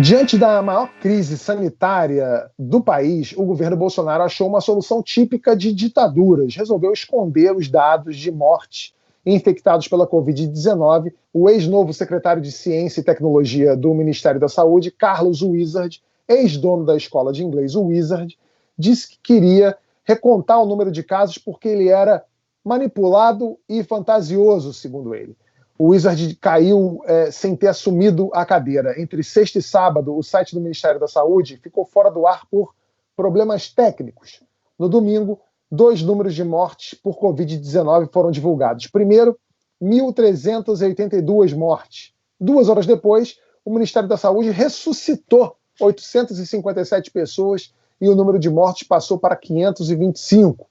Diante da maior crise sanitária do país, o governo Bolsonaro achou uma solução típica de ditaduras. Resolveu esconder os dados de morte infectados pela Covid-19. O ex-novo secretário de Ciência e Tecnologia do Ministério da Saúde, Carlos Wizard, ex-dono da escola de inglês Wizard, disse que queria recontar o número de casos porque ele era manipulado e fantasioso, segundo ele. O Wizard caiu sem ter assumido a cadeira. Entre sexta e sábado, o site do Ministério da Saúde ficou fora do ar por problemas técnicos. No domingo, 2 números de mortes por Covid-19 foram divulgados. Primeiro, 1.382 mortes. 2 horas depois, o Ministério da Saúde ressuscitou 857 pessoas e o número de mortes passou para 525.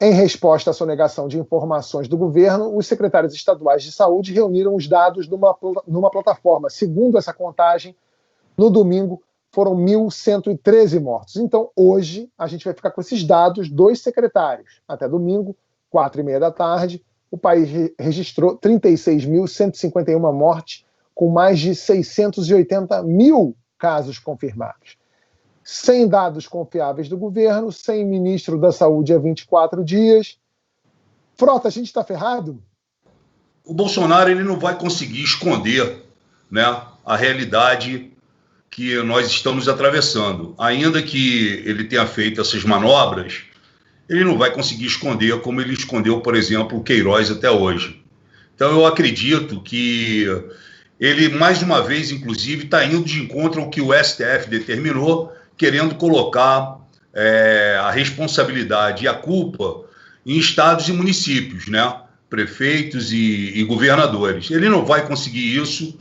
Em resposta à sonegação de informações do governo, os secretários estaduais de saúde reuniram os dados numa plataforma. Segundo essa contagem, no domingo foram 1.113 mortos. Então, hoje, a gente vai ficar com esses dados dos secretários. Até domingo, 4h30 da tarde, o país registrou 36.151 mortes, com mais de 680 mil casos confirmados. Sem dados confiáveis do governo, sem ministro da Saúde há 24 dias. Frota, a gente está ferrado? O Bolsonaro ele não vai conseguir esconder, né, a realidade que nós estamos atravessando. Ainda que ele tenha feito essas manobras, ele não vai conseguir esconder como ele escondeu, por exemplo, o Queiroz até hoje. Então eu acredito que ele, mais uma vez, inclusive, está indo de encontro ao que o STF determinou, querendo colocar a responsabilidade e a culpa em estados e municípios, né? Prefeitos e governadores. Ele não vai conseguir isso.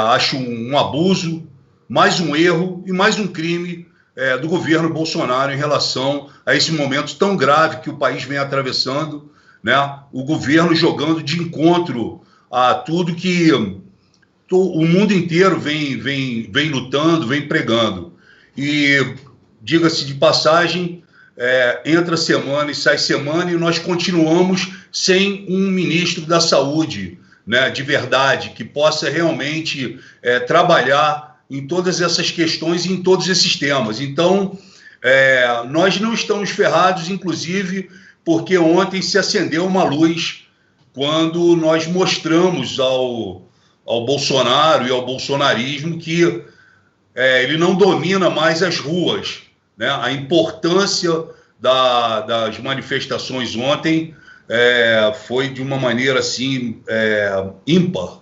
Acho um abuso, mais um erro e mais um crime do governo Bolsonaro em relação a esse momento tão grave que o país vem atravessando, né? O governo jogando de encontro a tudo que o mundo inteiro vem lutando, vem pregando. E, diga-se de passagem, entra semana e sai semana e nós continuamos sem um ministro da saúde, né, de verdade, que possa realmente trabalhar em todas essas questões e em todos esses temas. Então, nós não estamos ferrados, inclusive, porque ontem se acendeu uma luz quando nós mostramos ao Bolsonaro e ao bolsonarismo que ele não domina mais as ruas, né? A importância das manifestações ontem foi de uma maneira assim ímpar.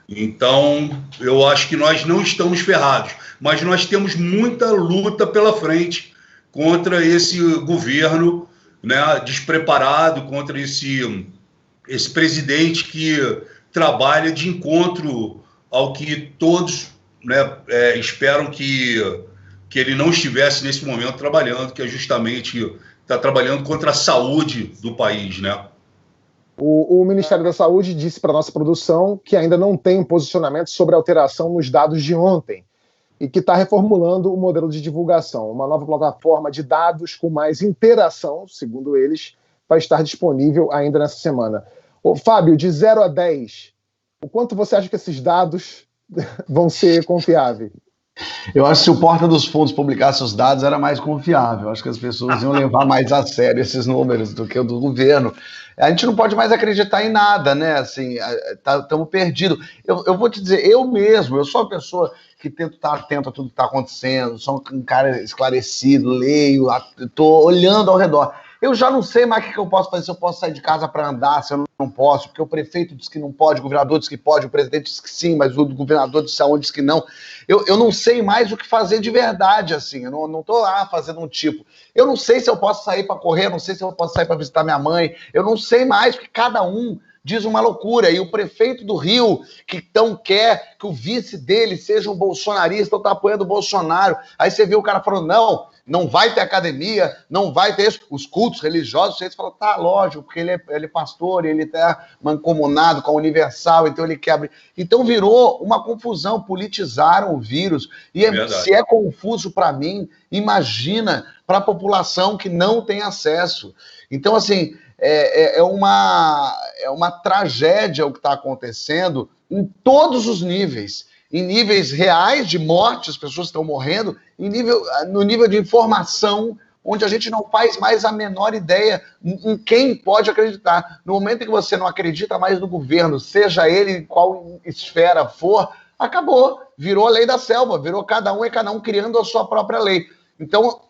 Então, eu acho que nós não estamos ferrados, mas nós temos muita luta pela frente contra esse governo, né, despreparado, contra esse presidente que trabalha de encontro ao que todos, né, esperam que ele não estivesse nesse momento trabalhando, que é justamente está trabalhando contra a saúde do país, né? O Ministério da Saúde disse para a nossa produção que ainda não tem um posicionamento sobre a alteração nos dados de ontem e que está reformulando o modelo de divulgação. Uma nova plataforma de dados com mais interação, segundo eles, vai estar disponível ainda nessa semana. Fábio, de 0 a 10, o quanto você acha que esses dados vão ser confiáveis? Eu acho que se o Porta dos Fundos publicasse os dados era mais confiável. Eu acho que as pessoas iam levar mais a sério esses números do que o do governo. A gente não pode mais acreditar em nada, né? Assim, estamos perdidos. Eu vou te dizer, eu sou uma pessoa que tento estar atento a tudo que está acontecendo, sou um cara esclarecido, leio, estou olhando ao redor. Eu já não sei mais o que eu posso fazer, se eu posso sair de casa para andar, se eu não posso, porque o prefeito disse que não pode, o governador disse que pode, o presidente disse que sim, mas o governador disse aonde, disse que não. Eu não sei mais o que fazer de verdade, assim, eu não estou lá fazendo um tipo. Eu não sei se eu posso sair para correr, eu não sei se eu posso sair para visitar minha mãe, eu não sei mais, porque cada um diz uma loucura, e o prefeito do Rio, que tão quer que o vice dele seja um bolsonarista, ou tá apoiando o Bolsonaro, aí você vê o cara falando, não vai ter academia, não vai ter isso. Os cultos religiosos, vocês falam, tá, lógico, porque ele é pastor, ele tá mancomunado com a Universal, então ele quer abrir. Então virou uma confusão, politizaram o vírus, e se é confuso para mim, imagina para a população que não tem acesso. Então, assim, é uma tragédia o que está acontecendo em todos os níveis. em níveis reais de morte, as pessoas estão morrendo, no nível de informação, onde a gente não faz mais a menor ideia em quem pode acreditar. No momento em que você não acredita mais no governo, seja ele em qual esfera for, acabou, virou a lei da selva, virou cada um criando a sua própria lei. Então,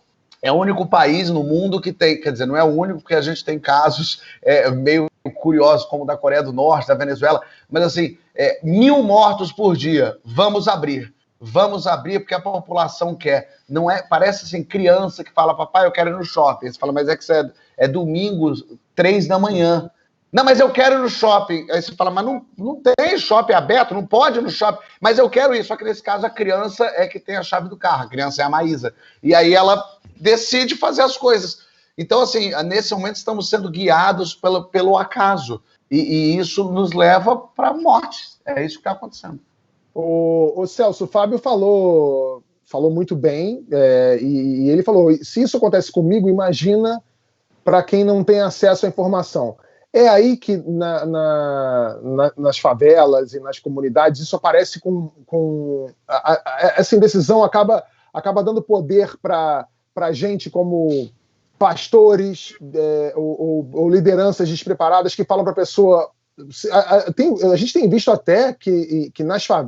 é o único país no mundo que tem, quer dizer, não é o único, porque a gente tem casos meio curiosos, como da Coreia do Norte, da Venezuela, mas assim, 1.000 mortos por dia, vamos abrir porque a população quer. Não é, parece assim, criança que fala, papai, eu quero ir no shopping. Você fala, mas é que é domingo, 3 da manhã. Não, mas eu quero ir no shopping. Aí você fala, mas não tem shopping aberto, não pode ir no shopping. Mas eu quero ir. Só que nesse caso a criança é que tem a chave do carro. A criança é a Maísa. E aí ela decide fazer as coisas. Então, assim, nesse momento estamos sendo guiados pelo acaso. E isso nos leva para a morte. É isso que está acontecendo. O Celso, o Fábio falou muito bem, e ele falou, se isso acontece comigo, imagina para quem não tem acesso à informação. É aí que nas favelas e nas comunidades isso aparece essa indecisão acaba dando poder para gente como pastores ou lideranças despreparadas que falam para a pessoa. A gente tem visto até que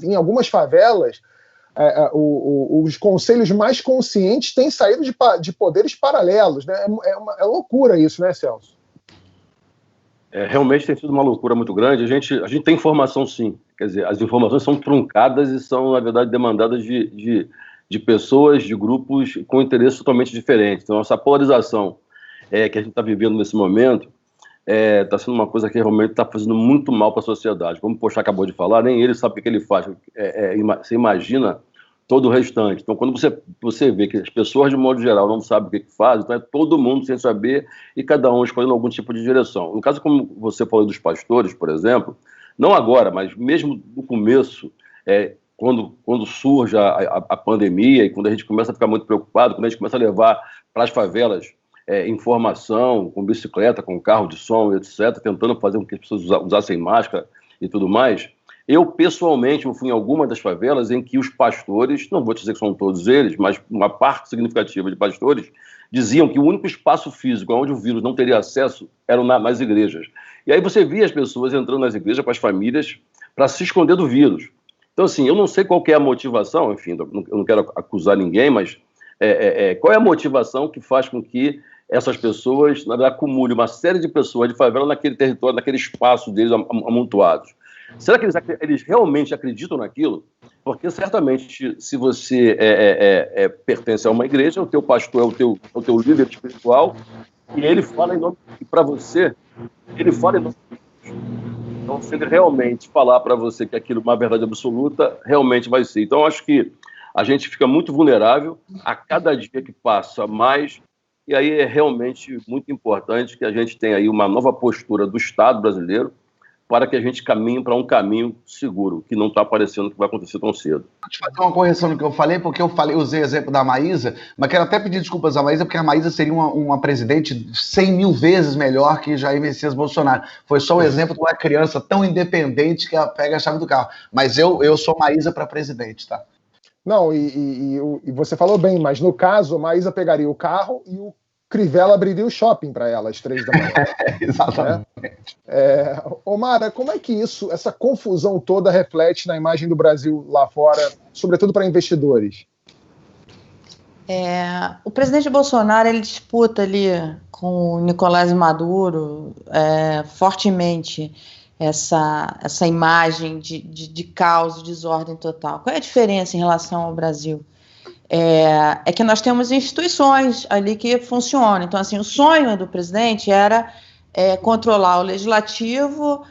em algumas favelas os conselhos mais conscientes têm saído de poderes paralelos, né? É loucura isso, né, Celso? Realmente tem sido uma loucura muito grande. A gente tem informação, sim. Quer dizer, as informações são truncadas e são, na verdade, demandadas de pessoas, de grupos com interesses totalmente diferentes. Então, essa polarização que a gente está vivendo nesse momento está sendo uma coisa que realmente está fazendo muito mal para a sociedade. Como o Pochá acabou de falar, nem ele sabe o que ele faz. Você imagina todo o restante. Então, quando você vê que as pessoas, de modo geral, não sabem o que fazem, então é todo mundo sem saber e cada um escolhendo algum tipo de direção. No caso, como você falou dos pastores, por exemplo, não agora, mas mesmo no começo, quando surge a pandemia e quando a gente começa a ficar muito preocupado, quando a gente começa a levar para as favelas informação, com bicicleta, com carro de som, etc., tentando fazer com que as pessoas usassem máscara e tudo mais. Eu, pessoalmente, fui em algumas das favelas em que os pastores, não vou dizer que são todos eles, mas uma parte significativa de pastores, diziam que o único espaço físico onde o vírus não teria acesso eram nas igrejas. E aí você via as pessoas entrando nas igrejas com as famílias para se esconder do vírus. Então, assim, eu não sei qual que é a motivação, enfim, eu não quero acusar ninguém, mas qual é a motivação que faz com que essas pessoas, na verdade, acumulem uma série de pessoas de favela naquele território, naquele espaço deles amontoados? Será que eles realmente acreditam naquilo? Porque certamente, se você pertence a uma igreja, o teu pastor é o teu líder espiritual e ele fala em nome, para você, ele fala em nome de Deus. Então, se ele realmente falar para você que aquilo é uma verdade absoluta, realmente vai ser. Então, acho que a gente fica muito vulnerável a cada dia que passa mais. E aí é realmente muito importante que a gente tenha aí uma nova postura do Estado brasileiro para que a gente caminhe para um caminho seguro, que não está parecendo que vai acontecer tão cedo. Vou te fazer uma correção no que eu falei, porque usei o exemplo da Maísa, mas quero até pedir desculpas à Maísa, porque a Maísa seria uma presidente 100 mil vezes melhor que Jair Messias Bolsonaro. Foi só um exemplo de uma criança tão independente que ela pega a chave do carro. Mas eu sou Maísa para presidente, tá? Não, e você falou bem, mas no caso, a Maísa pegaria o carro e o Crivella abriria o shopping para ela às 3 da manhã. Exatamente. Omara, como é que essa confusão toda reflete na imagem do Brasil lá fora, sobretudo para investidores? O presidente Bolsonaro, ele disputa ali com o Nicolás Maduro fortemente essa imagem de caos, de desordem total. Qual é a diferença em relação ao Brasil? É que nós temos instituições ali que funcionam. Então, assim, o sonho do presidente era controlar o legislativo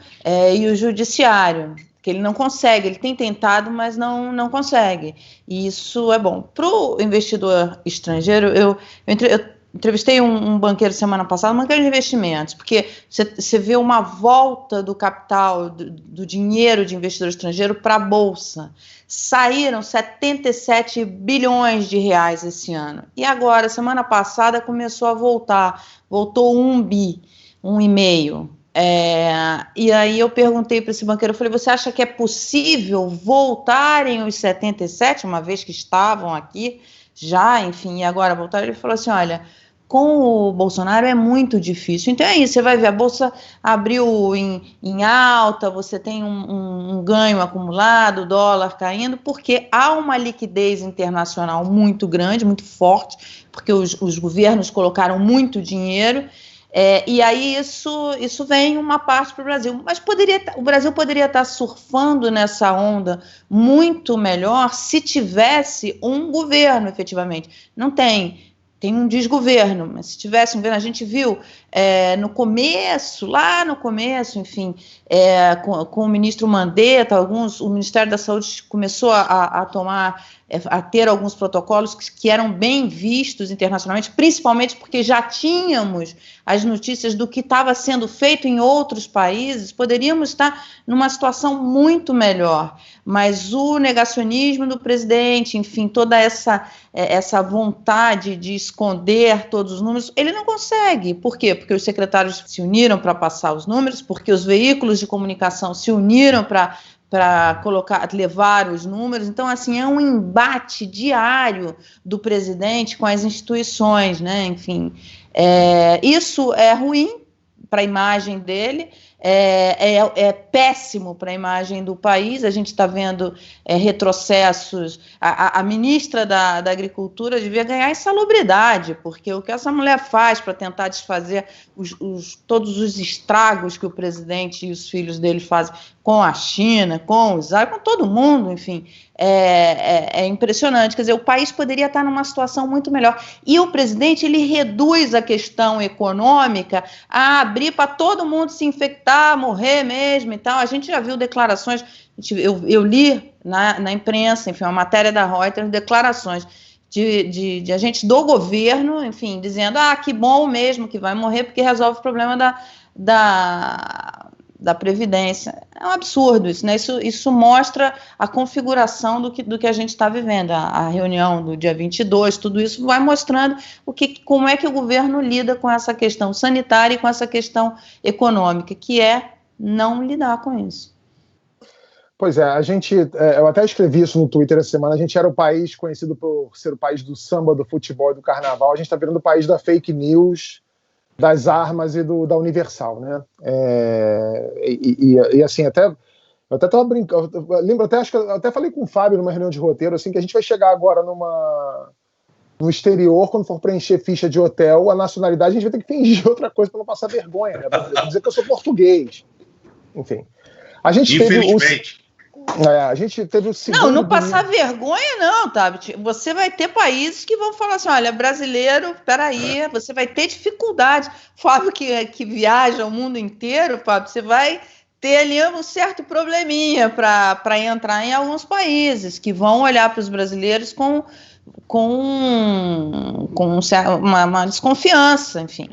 e o judiciário, que ele não consegue, ele tem tentado, mas não consegue. E isso é bom. Para o investidor estrangeiro, eu entrevistei um banqueiro semana passada, um banqueiro de investimentos, porque você vê uma volta do capital, do dinheiro de investidor estrangeiro para a Bolsa. Saíram 77 bilhões de reais esse ano. E agora, semana passada, começou a voltar. Voltou 1,5 bi. E aí eu perguntei para esse banqueiro, eu falei, você acha que é possível voltarem os 77, uma vez que estavam aqui já, enfim, e agora voltaram? Ele falou assim, olha, com o Bolsonaro é muito difícil. Então é isso, você vai ver, a Bolsa abriu em alta, você tem um ganho acumulado, o dólar caindo, porque há uma liquidez internacional muito grande, muito forte, porque os governos colocaram muito dinheiro, e aí isso vem uma parte para o Brasil. Mas o Brasil poderia estar surfando nessa onda muito melhor se tivesse um governo, efetivamente. Não tem. Tem um desgoverno, mas se tivesse um governo, a gente viu lá no começo, enfim, com o ministro Mandetta, o Ministério da Saúde começou a ter alguns protocolos que eram bem vistos internacionalmente, principalmente porque já tínhamos as notícias do que estava sendo feito em outros países, poderíamos estar numa situação muito melhor, mas o negacionismo do presidente, enfim, toda essa vontade de esconder todos os números, ele não consegue. Por quê? Porque os secretários se uniram para passar os números, porque os veículos de comunicação se uniram para levar os números. Então, assim, é um embate diário do presidente com as instituições, né? Enfim, isso é ruim para a imagem dele, é péssimo para a imagem do país. A gente está vendo retrocessos. A ministra da Agricultura devia ganhar insalubridade, porque o que essa mulher faz para tentar desfazer todos os estragos que o presidente e os filhos dele fazem com a China, com todo mundo, enfim, é impressionante. Quer dizer, o país poderia estar numa situação muito melhor. E o presidente, ele reduz a questão econômica a abrir para todo mundo se infectar, morrer mesmo e tal. A gente já viu declarações, eu li na imprensa, enfim, uma matéria da Reuters, declarações de agentes do governo, enfim, dizendo, que bom mesmo que vai morrer porque resolve o problema da Previdência. É um absurdo isso, né? Isso mostra a configuração do que a gente está vivendo. A reunião do dia 22, tudo isso vai mostrando como é que o governo lida com essa questão sanitária e com essa questão econômica, que é não lidar com isso. Pois é, eu até escrevi isso no Twitter essa semana, a gente era o país conhecido por ser o país do samba, do futebol e do carnaval, a gente está virando o país da fake news, das armas e da Universal, né? E assim, eu até estava brincando, acho que eu até falei com o Fábio numa reunião de roteiro, assim, que a gente vai chegar agora no exterior, quando for preencher ficha de hotel, a nacionalidade, a gente vai ter que fingir outra coisa para não passar vergonha, né? Pra dizer que eu sou português. Enfim. A gente teve o segundo... Não passar vergonha não, Tabet. Você vai ter países que vão falar assim, olha, brasileiro, peraí, você vai ter dificuldade. Fábio que viaja o mundo inteiro, Fábio, você vai ter ali um certo probleminha para entrar em alguns países que vão olhar para os brasileiros com uma desconfiança, enfim.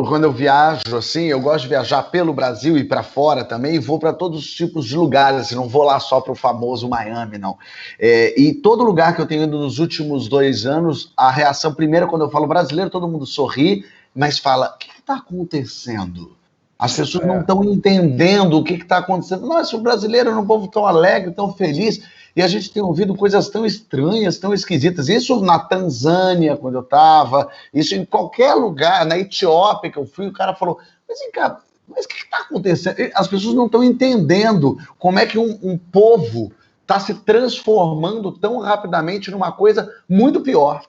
Quando eu viajo, assim, eu gosto de viajar pelo Brasil e para fora também, e vou para todos os tipos de lugares, assim, não vou lá só para o famoso Miami, não. E todo lugar que eu tenho ido nos últimos 2 anos, a reação, primeiro, quando eu falo brasileiro, todo mundo sorri, mas fala, o que está acontecendo? As pessoas não estão entendendo o que está acontecendo. Nossa, o brasileiro é um povo tão alegre, tão feliz, e a gente tem ouvido coisas tão estranhas, tão esquisitas. Isso na Tanzânia, quando eu estava, isso em qualquer lugar, na Etiópia que eu fui, o cara falou, mas vem cá, mas o que está acontecendo? As pessoas não estão entendendo como é que um povo está se transformando tão rapidamente numa coisa muito pior.